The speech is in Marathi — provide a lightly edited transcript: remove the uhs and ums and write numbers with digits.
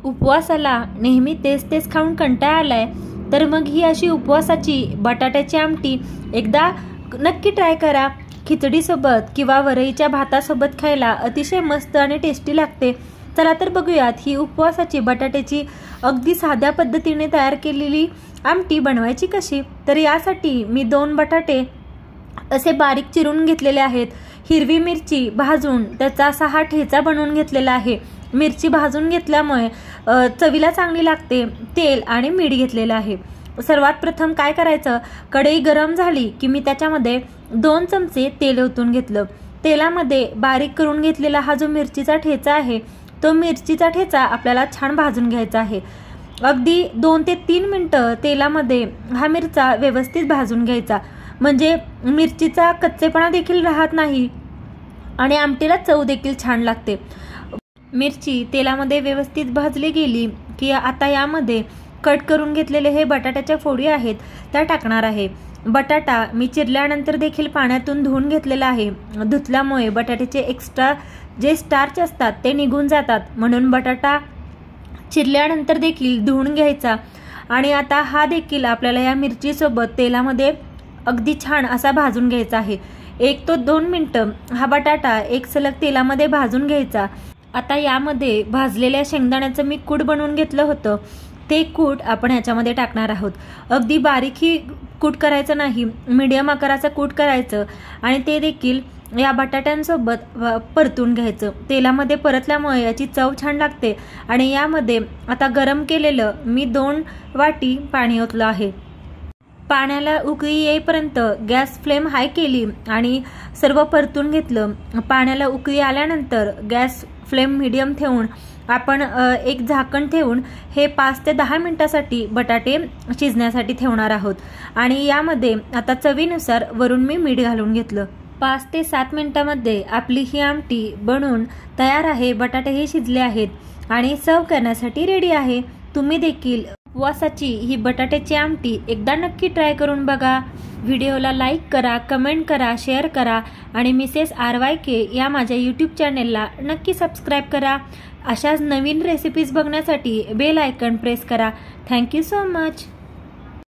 उपवासाला नेहमी तेच तेच खाऊन कंटाळा आलाय तर मग ही अशी उपवासाची बटाट्याची आमटी एकदा नक्की ट्राय करा। खिचडीसोबत किंवा वरईच्या भातासोबत खायला अतिशय मस्त आणि टेस्टी लागते। चला तर बघूयात ही उपवासाची बटाट्याची अगदी साध्या पद्धतीने तयार केलेली आमटी बनवायची कशी। तर यासाठी मी 2 बटाटे असे बारीक चिरून घेतलेले आहेत। हिरवी मिरची भाजून त्याचा असा हा ठेचा बनवून घेतलेला आहे। मिरची भाजून घेतल्यामुळे चवीला चांगली लागते। तेल आणि मीठ घेतलेलं आहे। सर्वात प्रथम काय करायचं, कढई गरम झाली की मी त्याच्यामध्ये 2 चमचे तेल ओतून घेतलं। तेलामध्ये बारीक करून घेतलेला हा जो मिरचीचा ठेचा आहे तो मिरचीचा ठेचा आपल्याला छान भाजून घ्यायचा आहे। अगदी 2 ते 3 मिनिटं तेलामध्ये हा मिरचा व्यवस्थित भाजून घ्यायचा, म्हणजे मिरचीचा कच्चेपणा देखील राहत नाही आणि आमटीला चव देखील छान लागते। मिरची तेलामध्ये व्यवस्थित भाजली गेली की आता यामध्ये कट करून घेतलेले हे बटाट्याच्या फोडी आहेत त्या टाकणार आहे। बटाटा मी चिरल्यानंतर देखील पाण्यातून धुवून घेतलेला आहे। धुतल्यामुळे बटाट्याचे एक्स्ट्रा जे स्टार्च असतात ते निघून जातात, म्हणून बटाटा चिरल्यानंतर देखील धुवून घ्यायचा। आणि आता हा देखील आपल्याला या मिरचीसोबत तेलामध्ये अगदी छान असा भाजून घ्यायचा आहे। 1 ते 2 मिनिटं हा बटाटा एक सलग तेलामध्ये भाजून घ्यायचा। आता यामध्ये भाजलेल्या शेंगदाण्याचं मी कूट बनवून घेतलं होतं ते कूट आपण याच्यामध्ये टाकणार आहोत। अगदी बारीकही कूट करायचं नाही, मीडियम आकाराचा कूट करायचं आणि ते देखील या बटाट्यांसोबत परतून घ्यायचं। तेलामध्ये परतल्यामुळे याची चव छान लागते। आणि यामध्ये आता गरम केलेलं मी 2 वाटी पाणी ओतलं आहे। पाण्याला उकळी येईपर्यंत गॅस फ्लेम हाय केली आणि सर्व परतून घेतलं। पाण्याला उकळी आल्यानंतर गॅस फ्लेम मीडियम ठेवून आपण एक झाकण ठेवून हे 5 ते 10 मिनिटांसाठी बटाटे शिजण्यासाठी ठेवणार आहोत। आणि यामध्ये आता चवीनुसार वरून मी मीठ घालून घेतलं। 5 ते 7 मिनिटांमध्ये आपली ही आमटी बनवून तयार आहे। बटाटेही शिजले आहेत आणि सर्व करण्यासाठी रेडी आहे। तुम्ही देखील उपवासाची ही बटाट्याची आमटी एकदा नक्की ट्राय करून बघा। व्हिडिओला लाईक करा, कमेंट करा, शेअर करा आणि मिसेस RYK या माझ्या यूट्यूब चॅनेलला नक्की सबस्क्राईब करा। अशाच नवीन रेसिपीज बघण्यासाठी बेल आयकॉन प्रेस करा। Thank you so much.